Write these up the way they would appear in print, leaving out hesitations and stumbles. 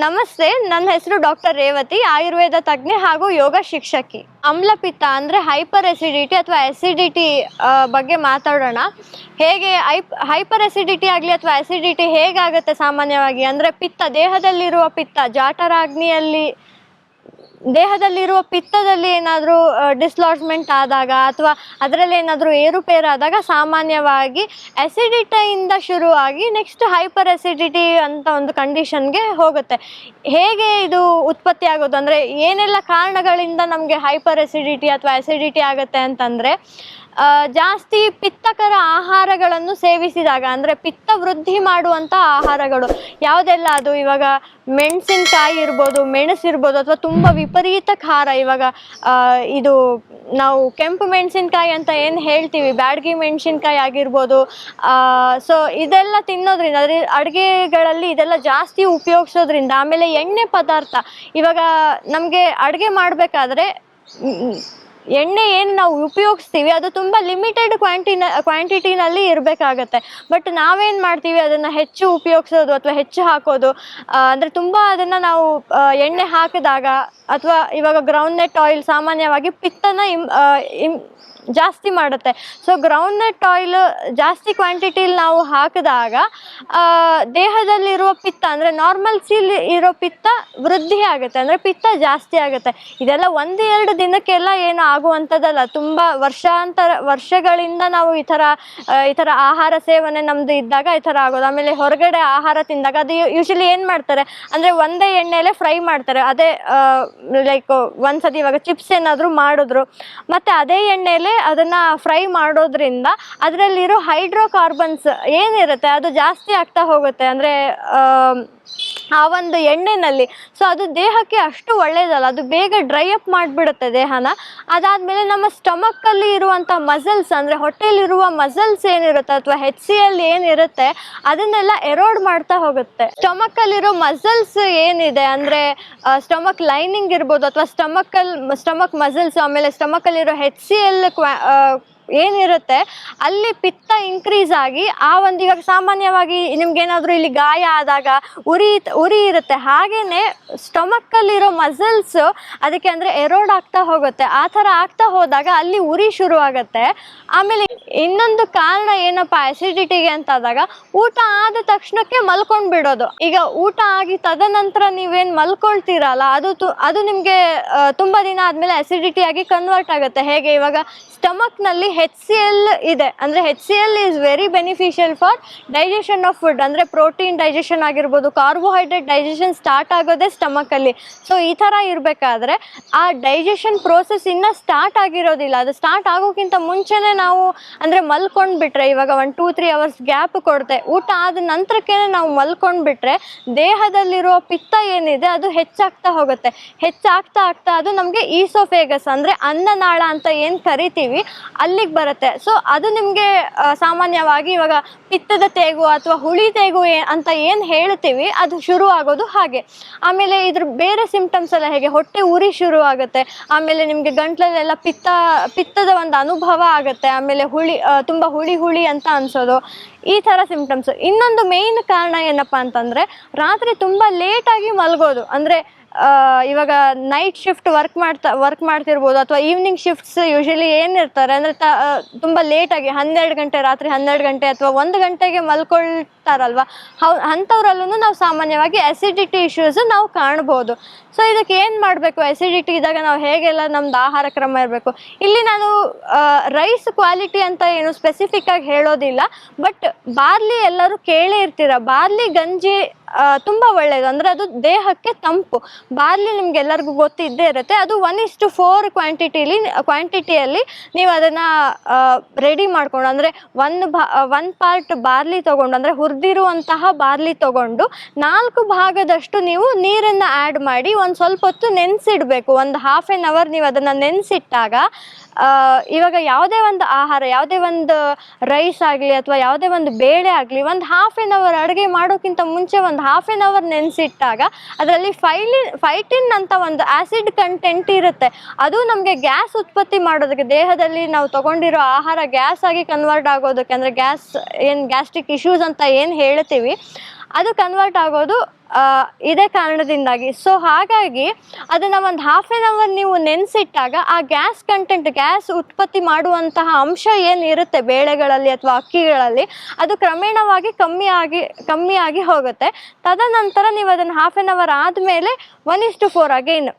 ನಮಸ್ತೆ, ನನ್ನ ಹೆಸರು ಡಾಕ್ಟರ್ ರೇವತಿ, ಆಯುರ್ವೇದ ತಜ್ಞೆ ಹಾಗೂ ಯೋಗ ಶಿಕ್ಷಕಿ. ಅಮ್ಲಪಿತ್ತ ಅಂದರೆ ಹೈಪರ್ ಎಸಿಡಿಟಿ ಅಥವಾ ಎಸಿಡಿಟಿ ಬಗ್ಗೆ ಮಾತಾಡೋಣ. ಹೇಗೆ ಹೈಪರ್ ಎಸಿಡಿಟಿ ಆಗಲಿ ಅಥವಾ ಎಸಿಡಿಟಿ ಹೇಗಾಗುತ್ತೆ ಸಾಮಾನ್ಯವಾಗಿ ಅಂದರೆ ದೇಹದಲ್ಲಿರುವ ಪಿತ್ತ ದೇಹದಲ್ಲಿರುವ ಪಿತ್ತದಲ್ಲಿ ಏನಾದರೂ ಡಿಸ್ಲಾಡ್ಜ್ಮೆಂಟ್ ಆದಾಗ ಅಥವಾ ಅದರಲ್ಲಿ ಏನಾದರೂ ಏರುಪೇರಾದಾಗ ಸಾಮಾನ್ಯವಾಗಿ ಎಸಿಡಿಟಿಯಿಂದ ಶುರುವಾಗಿ ನೆಕ್ಸ್ಟ್ ಹೈಪರ್ ಎಸಿಡಿಟಿ ಅಂತ ಒಂದು ಕಂಡೀಷನ್ಗೆ ಹೋಗುತ್ತೆ. ಹೇಗೆ ಇದು ಉತ್ಪತ್ತಿ ಆಗೋದು ಅಂದರೆ ಏನೆಲ್ಲ ಕಾರಣಗಳಿಂದ ನಮಗೆ ಹೈಪರ್ ಎಸಿಡಿಟಿ ಅಥವಾ ಎಸಿಡಿಟಿ ಆಗುತ್ತೆ ಅಂತಂದರೆ, ಜಾಸ್ತಿ ಪಿತ್ತಕರ ಆಹಾರಗಳನ್ನು ಸೇವಿಸಿದಾಗ, ಅಂದರೆ ಪಿತ್ತ ವೃದ್ಧಿ ಮಾಡುವಂಥ ಆಹಾರಗಳು ಯಾವುದೆಲ್ಲ, ಅದು ಇವಾಗ ಮೆಣಸಿನಕಾಯಿ ಇರ್ಬೋದು, ಮೆಣಸಿರ್ಬೋದು, ಅಥವಾ ತುಂಬ ವಿಪರೀತ ಖಾರ. ಇವಾಗ ಇದು ನಾವು ಕೆಂಪು ಮೆಣಸಿನ್ಕಾಯಿ ಅಂತ ಏನು ಹೇಳ್ತೀವಿ, ಬ್ಯಾಡಗಿ ಮೆಣಸಿನ್ಕಾಯಿ ಆಗಿರ್ಬೋದು. ಸೊ ಇದೆಲ್ಲ ತಿನ್ನೋದ್ರಿಂದ, ಅದ್ರ ಅಡುಗೆಗಳಲ್ಲಿ ಇದೆಲ್ಲ ಜಾಸ್ತಿ ಉಪಯೋಗಿಸೋದ್ರಿಂದ, ಆಮೇಲೆ ಎಣ್ಣೆ ಪದಾರ್ಥ, ಇವಾಗ ನಮಗೆ ಅಡುಗೆ ಮಾಡಬೇಕಾದ್ರೆ ಎಣ್ಣೆ ಏನು ನಾವು ಉಪಯೋಗಿಸ್ತೀವಿ ಅದು ತುಂಬ ಲಿಮಿಟೆಡ್ ಕ್ವಾಂಟಿಟಿನಲ್ಲಿ ಇರಬೇಕಾಗತ್ತೆ. ಬಟ್ ನಾವೇನು ಮಾಡ್ತೀವಿ, ಅದನ್ನು ಹೆಚ್ಚು ಉಪಯೋಗಿಸೋದು ಅಥವಾ ಹೆಚ್ಚು ಹಾಕೋದು, ಅಂದರೆ ತುಂಬ ಅದನ್ನು ನಾವು ಎಣ್ಣೆ ಹಾಕಿದಾಗ, ಅಥವಾ ಇವಾಗ ಗ್ರೌಂಡ್ನಟ್ ಆಯಿಲ್ ಸಾಮಾನ್ಯವಾಗಿ ಪಿತ್ತನ ಜಾಸ್ತಿ ಮಾಡುತ್ತೆ. ಸೊ ಗ್ರೌಂಡ್ನಟ್ ಆಯಿಲ್ ಜಾಸ್ತಿ ಕ್ವಾಂಟಿಟಿಲಿ ನಾವು ಹಾಕಿದಾಗ ದೇಹದಲ್ಲಿರುವ ಪಿತ್ತ, ಅಂದರೆ ನಾರ್ಮಲ್ಸಿಲಿ ಇರೋ ಪಿತ್ತ ವೃದ್ಧಿ ಆಗುತ್ತೆ, ಅಂದರೆ ಪಿತ್ತ ಜಾಸ್ತಿ ಆಗುತ್ತೆ. ಇದೆಲ್ಲ 1-2 ದಿನಕ್ಕೆಲ್ಲ ಏನು ಆಗುವಂಥದ್ದಲ್ಲ, ತುಂಬ ವರ್ಷಗಳಿಂದ ನಾವು ಈ ಥರ ಆಹಾರ ಸೇವನೆ ನಮ್ಮದು ಇದ್ದಾಗ ಈ ಥರ ಆಗೋದು. ಆಮೇಲೆ ಹೊರಗಡೆ ಆಹಾರ ತಿಂದಾಗ ಅದು ಯೂಶಲಿ ಏನು ಮಾಡ್ತಾರೆ ಅಂದರೆ ಒಂದೇ ಎಣ್ಣೆಲೆ ಫ್ರೈ ಮಾಡ್ತಾರೆ. ಅದೇ ಲೈಕ್ ಒಂದ್ಸತಿ ಇವಾಗ ಚಿಪ್ಸ್ ಏನಾದರೂ ಮಾಡಿದ್ರು, ಮತ್ತು ಅದೇ ಎಣ್ಣೆಲೆ ಅದನ್ನು ಫ್ರೈ ಮಾಡೋದ್ರಿಂದ ಅದರಲ್ಲಿರೋ ಹೈಡ್ರೋಕಾರ್ಬನ್ಸ್ ಏನಿರುತ್ತೆ ಅದು ಜಾಸ್ತಿ ಆಗ್ತಾ ಹೋಗುತ್ತೆ, ಅಂದರೆ ಆ ಒಂದು ಎಣ್ಣೆನಲ್ಲಿ. ಸೊ ಅದು ದೇಹಕ್ಕೆ ಅಷ್ಟು ಒಳ್ಳೆಯದಲ್ಲ, ಅದು ಬೇಗ ಡ್ರೈ ಅಪ್ ಮಾಡಿಬಿಡುತ್ತೆ ದೇಹನ. ಅದಾದಮೇಲೆ ನಮ್ಮ ಸ್ಟಮಕ್ಕಲ್ಲಿ ಇರುವಂಥ ಮಸಲ್ಸ್, ಅಂದರೆ ಹೊಟ್ಟೆಲಿರುವ ಮಸಲ್ಸ್ ಏನಿರುತ್ತೆ ಅಥವಾ HCl ಏನಿರುತ್ತೆ ಅದನ್ನೆಲ್ಲ ಎರೋಡ್ ಮಾಡ್ತಾ ಹೋಗುತ್ತೆ. ಸ್ಟಮಕ್ಕಲ್ಲಿರೋ ಮಸಲ್ಸ್ ಏನಿದೆ ಅಂದರೆ ಸ್ಟಮಕ್ ಲೈನಿಂಗ್ ಇರ್ಬೋದು, ಅಥವಾ ಸ್ಟಮಕ್ ಮಸಲ್ಸ್, ಆಮೇಲೆ ಸ್ಟಮಕ್ಕಲ್ಲಿರೋ HCl ಏನಿರುತ್ತೆ ಅಲ್ಲಿ ಪಿತ್ತ ಇನ್ಕ್ರೀಸ್ ಆಗಿ ಆ ಒಂದು, ಇವಾಗ ಸಾಮಾನ್ಯವಾಗಿ ನಿಮ್ಗೇನಾದರೂ ಇಲ್ಲಿ ಗಾಯ ಆದಾಗ ಉರಿ ಇರುತ್ತೆ, ಹಾಗೇನೆ ಸ್ಟಮಕ್ಕಲ್ಲಿರೋ ಮಸಲ್ಸ್ ಅದಕ್ಕೆ ಅಂದರೆ ಎರೋಡ್ ಆಗ್ತಾ ಹೋಗುತ್ತೆ. ಆ ಥರ ಆಗ್ತಾ ಹೋದಾಗ ಅಲ್ಲಿ ಉರಿ ಶುರು ಆಗುತ್ತೆ. ಆಮೇಲೆ ಇನ್ನೊಂದು ಕಾರಣ ಏನಪ್ಪ ಅಸಿಡಿಟಿಗೆ ಅಂತಾದಾಗ, ಊಟ ಆದ ತಕ್ಷಣಕ್ಕೆ ಮಲ್ಕೊಂಡು ಬಿಡೋದು. ಈಗ ಊಟ ಆಗಿ ತದನಂತರ ನೀವೇನು ಮಲ್ಕೊಳ್ತೀರಲ್ಲ, ಅದು ನಿಮಗೆ ತುಂಬ ದಿನ ಆದಮೇಲೆ ಅಸಿಡಿಟಿ ಆಗಿ ಕನ್ವರ್ಟ್ ಆಗುತ್ತೆ. ಹೇಗೆ, ಇವಾಗ ಸ್ಟಮಕ್ನಲ್ಲಿ HCl ಇದೆ, ಅಂದರೆ HCl is very beneficial for digestion of food, ಅಂದರೆ ಪ್ರೋಟೀನ್ ಡೈಜೆಷನ್ ಆಗಿರ್ಬೋದು, ಕಾರ್ಬೋಹೈಡ್ರೇಟ್ ಡೈಜೆಷನ್ ಸ್ಟಾರ್ಟ್ ಆಗೋದೇ ಸ್ಟಮಕಲ್ಲಿ. ಸೊ ಈ ಥರ ಇರಬೇಕಾದ್ರೆ ಆ ಡೈಜೆಷನ್ ಪ್ರೋಸೆಸ್ ಇನ್ನೂ ಸ್ಟಾರ್ಟ್ ಆಗಿರೋದಿಲ್ಲ. ಅದು ಸ್ಟಾರ್ಟ್ ಆಗೋಕ್ಕಿಂತ ಮುಂಚೆನೇ ನಾವು ಅಂದರೆ ಮಲ್ಕೊಂಡು ಬಿಟ್ರೆ, ಇವಾಗ 1-2-3 ಅವರ್ಸ್ ಗ್ಯಾಪ್ ಕೊಡುತ್ತೆ, ಊಟ ಆದ ನಂತರಕ್ಕೆ ನಾವು ಮಲ್ಕೊಂಡು ಬಿಟ್ರೆ ದೇಹದಲ್ಲಿರೋ ಪಿತ್ತ ಏನಿದೆ ಅದು ಹೆಚ್ಚಾಗ್ತಾ ಹೋಗುತ್ತೆ. ಹೆಚ್ಚಾಗ್ತಾ ಅದು ನಮಗೆ ಈಸೋಫೇಗಸ್, ಅಂದರೆ ಅನ್ನನಾಳ ಅಂತ ಏನು ಕರಿತೀವಿ ಅಲ್ಲಿಗೆ ಬರುತ್ತೆ. ಸೊ ಅದು ನಿಮಗೆ ಸಾಮಾನ್ಯವಾಗಿ ಇವಾಗ ಪಿತ್ತದ ತೇಗು ಅಥವಾ ಹುಳಿ ತೇಗು ಅಂತ ಏನು ಹೇಳ್ತೀವಿ ಅದು ಶುರು ಆಗೋದು ಹಾಗೆ. ಆಮೇಲೆ ಇದ್ರ ಬೇರೆ ಸಿಂಪ್ಟಮ್ಸ್ ಎಲ್ಲ ಹೇಗೆ, ಹೊಟ್ಟೆ ಉರಿ ಶುರು ಆಗುತ್ತೆ, ಆಮೇಲೆ ನಿಮಗೆ ಗಂಟ್ಲಲ್ಲೆಲ್ಲ ಪಿತ್ತದ ಒಂದು ಅನುಭವ ಆಗುತ್ತೆ, ಆಮೇಲೆ ತುಂಬ ಹುಳಿ ಅಂತ ಅನ್ಸೋದು, ಈ ಥರ ಸಿಂಪ್ಟಮ್ಸ್. ಇನ್ನೊಂದು ಮೇಯ್ನ್ ಕಾರಣ ಏನಪ್ಪ ಅಂತಂದರೆ ರಾತ್ರಿ ತುಂಬ ಲೇಟಾಗಿ ಮಲಗೋದು. ಅಂದರೆ ಇವಾಗ ನೈಟ್ ಶಿಫ್ಟ್ ವರ್ಕ್ ಮಾಡ್ತಿರ್ಬೋದು, ಅಥವಾ ಈವ್ನಿಂಗ್ ಶಿಫ್ಟ್ಸ್ ಯೂಶಲಿ ಏನಿರ್ತಾರೆ ಅಂದರೆ ತುಂಬ ಲೇಟಾಗಿ ರಾತ್ರಿ 12 ಗಂಟೆ ಅಥವಾ 1 ಗಂಟೆಗೆ ಮಲ್ಕೊಳ್ತಾರಲ್ವ, ಅಂಥವ್ರಲ್ಲೂ ನಾವು ಸಾಮಾನ್ಯವಾಗಿ ಅಸಿಡಿಟಿ ಇಶ್ಯೂಸ್ ನಾವು ಕಾಣ್ಬೋದು. ಸೊ ಇದಕ್ಕೆ ಏನು ಮಾಡಬೇಕು, ಅಸಿಡಿಟಿ ಇದ್ದಾಗ ನಾವು ಹೇಗೆಲ್ಲ ನಮ್ದು ಆಹಾರ ಕ್ರಮ ಇರಬೇಕು. ಇಲ್ಲಿ ನಾನು ರೈಸ್ ಕ್ವಾಲಿಟಿ ಅಂತ ಏನು ಸ್ಪೆಸಿಫಿಕ್ ಆಗಿ ಹೇಳೋದಿಲ್ಲ, ಬಟ್ ಬಾರ್ಲಿ ಎಲ್ಲರೂ ಕೇಳೇ ಇರ್ತೀರ, ಬಾರ್ಲಿ ಗಂಜಿ ತುಂಬ ಒಳ್ಳೆಯದು, ಅಂದರೆ ಅದು ದೇಹಕ್ಕೆ ತಂಪು. ಬಾರ್ಲಿ ನಿಮ್ಗೆಲ್ಲರಿಗೂ ಗೊತ್ತಿದ್ದೇ ಇರುತ್ತೆ, ಅದು 1:4 ಕ್ವಾಂಟಿಟಿಯಲ್ಲಿ ನೀವು ಅದನ್ನು ರೆಡಿ ಮಾಡ್ಕೊಂಡು, ಅಂದರೆ 1 ಪಾರ್ಟ್ ಬಾರ್ಲಿ ತೊಗೊಂಡು, ಅಂದರೆ ಹುರಿದಿರುವಂತಹ ಬಾರ್ಲಿ ತೊಗೊಂಡು 4 ಭಾಗದಷ್ಟು ನೀವು ನೀರನ್ನು ಆ್ಯಡ್ ಮಾಡಿ ಒಂದು ಸ್ವಲ್ಪ ಹೊತ್ತು ನೆನೆಸಿಡಬೇಕು. ಒಂದು 1/2 hour ನೀವು ಅದನ್ನು ನೆನೆಸಿಟ್ಟಾಗ, ಇವಾಗ ಯಾವುದೇ ಒಂದು ಆಹಾರ, ಯಾವುದೇ ಒಂದು ರೈಸ್ ಆಗಲಿ ಅಥವಾ ಯಾವುದೇ ಒಂದು ಬೇಳೆ ಆಗಲಿ, ಒಂದು 1/2 hour ಅಡುಗೆ ಮಾಡೋಕ್ಕಿಂತ ಮುಂಚೆ ಒಂದು 1/2 hour ನೆನೆಸಿಟ್ಟಾಗ ಅದರಲ್ಲಿ ಫೈಟಿನ್ ಅಂತ ಒಂದು ಆ್ಯಸಿಡ್ ಕಂಟೆಂಟ್ ಇರುತ್ತೆ. ಅದು ನಮಗೆ ಗ್ಯಾಸ್ ಉತ್ಪತ್ತಿ ಮಾಡೋದಕ್ಕೆ, ದೇಹದಲ್ಲಿ ನಾವು ತೊಗೊಂಡಿರೋ ಆಹಾರ ಗ್ಯಾಸ್ ಆಗಿ ಕನ್ವರ್ಟ್ ಆಗೋದಕ್ಕೆ, ಅಂದರೆ ಗ್ಯಾಸ್ಟ್ರಿಕ್ ಇಶ್ಯೂಸ್ ಅಂತ ಏನು ಹೇಳ್ತೀವಿ ಅದು ಕನ್ವರ್ಟ್ ಆಗೋದು ಇದೇ ಕಾರಣದಿಂದಾಗಿ. ಸೊ ಹಾಗಾಗಿ ಅದನ್ನು ಒಂದು ಹಾಫ್ ಆನ್ ಅವರ್ ನೀವು ನೆನೆಸಿಟ್ಟಾಗ ಆ ಗ್ಯಾಸ್ ಕಂಟೆಂಟ್, ಗ್ಯಾಸ್ ಉತ್ಪತ್ತಿ ಮಾಡುವಂತಹ ಅಂಶ ಏನಿರುತ್ತೆ ಬೇಳೆಗಳಲ್ಲಿ ಅಥವಾ ಅಕ್ಕಿಗಳಲ್ಲಿ, ಅದು ಕ್ರಮೇಣವಾಗಿ ಕಮ್ಮಿಯಾಗಿ ಹೋಗುತ್ತೆ. ತದನಂತರ ನೀವು ಅದನ್ನು ಹಾಫ್ ಆನ್ ಅವರ್ ಆದಮೇಲೆ 1:4 ಅಗೈನ್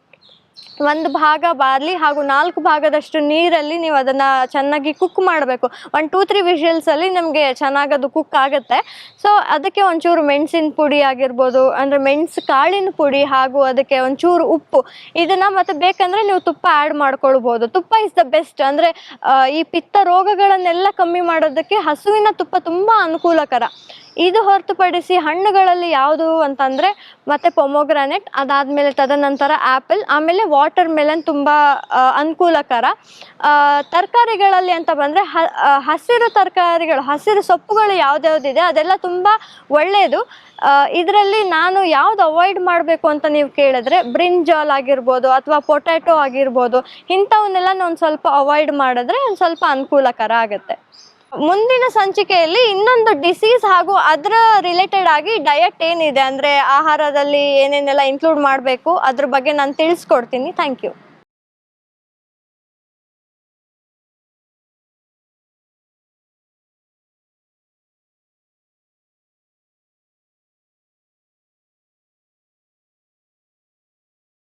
1 ಭಾಗ ಬಾರ್ಲಿ ಹಾಗೂ 4 ಭಾಗದಷ್ಟು ನೀರಲ್ಲಿ ನೀವು ಅದನ್ನು ಚೆನ್ನಾಗಿ ಕುಕ್ ಮಾಡಬೇಕು. 1-2-3 ವಿಷಲ್ಸಲ್ಲಿ ನಮಗೆ ಚೆನ್ನಾಗಿ ಅದು ಕುಕ್ ಆಗುತ್ತೆ. ಸೊ ಅದಕ್ಕೆ ಒಂಚೂರು ಮೆಣಸಿನ ಪುಡಿ ಆಗಿರ್ಬೋದು, ಅಂದರೆ ಮೆಣಸು ಕಾಳಿನ ಪುಡಿ, ಹಾಗೂ ಅದಕ್ಕೆ ಒಂಚೂರು ಉಪ್ಪು, ಇದನ್ನು ಮತ್ತು ಬೇಕಂದರೆ ನೀವು ತುಪ್ಪ ಆ್ಯಡ್ ಮಾಡ್ಕೊಳ್ಬೋದು. ತುಪ್ಪ ಇಸ್ ದ ಬೆಸ್ಟ್. ಅಂದರೆ ಈ ಪಿತ್ತ ರೋಗಗಳನ್ನೆಲ್ಲ ಕಮ್ಮಿ ಮಾಡೋದಕ್ಕೆ ಹಸುವಿನ ತುಪ್ಪ ತುಂಬ ಅನುಕೂಲಕರ. ಇದು ಹೊರತುಪಡಿಸಿ ಹಣ್ಣುಗಳಲ್ಲಿ ಯಾವುದು ಅಂತಂದರೆ ಮತ್ತು ಪೊಮೊಗ್ರಾನೆಟ್, ಅದಾದಮೇಲೆ ತದನಂತರ ಆ್ಯಪಲ್, ಆಮೇಲೆ ವಾಟರ್ ಮೆಲನ್ ತುಂಬ ಅನುಕೂಲಕರ. ತರಕಾರಿಗಳಲ್ಲಿ ಅಂತ ಬಂದರೆ ಹಸಿರು ತರಕಾರಿಗಳು, ಹಸಿರು ಸೊಪ್ಪುಗಳು ಯಾವುದ್ಯಾವುದಿದೆ ಅದೆಲ್ಲ ತುಂಬ ಒಳ್ಳೆಯದು. ಇದರಲ್ಲಿ ನಾನು ಯಾವುದು ಅವಾಯ್ಡ್ ಮಾಡಬೇಕು ಅಂತ ನೀವು ಕೇಳಿದ್ರೆ, ಬ್ರಿಂಜಾಲ್ ಆಗಿರ್ಬೋದು ಅಥವಾ ಪೊಟ್ಯಾಟೊ ಆಗಿರ್ಬೋದು, ಇಂಥವನ್ನೆಲ್ಲ ಒಂದು ಸ್ವಲ್ಪ ಅವಾಯ್ಡ್ ಮಾಡಿದ್ರೆ ಒಂದು ಸ್ವಲ್ಪ ಅನುಕೂಲಕರ ಆಗುತ್ತೆ. ಮುಂದಿನ ಸಂಚಿಕೆಯಲ್ಲಿ ಇನ್ನೊಂದು ಡಿಸೀಸ್ ಹಾಗೂ ಅದರ ರಿಲೇಟೆಡ್ ಆಗಿ ಡಯಟ್ ಏನಿದೆ, ಅಂದರೆ ಆಹಾರದಲ್ಲಿ ಏನೇನೆಲ್ಲ ಇನ್ಕ್ಲೂಡ್ ಮಾಡಬೇಕು ಅದ್ರ ಬಗ್ಗೆ ನಾನು ತಿಳಿಸ್ಕೊಡ್ತೀನಿ. Thank you.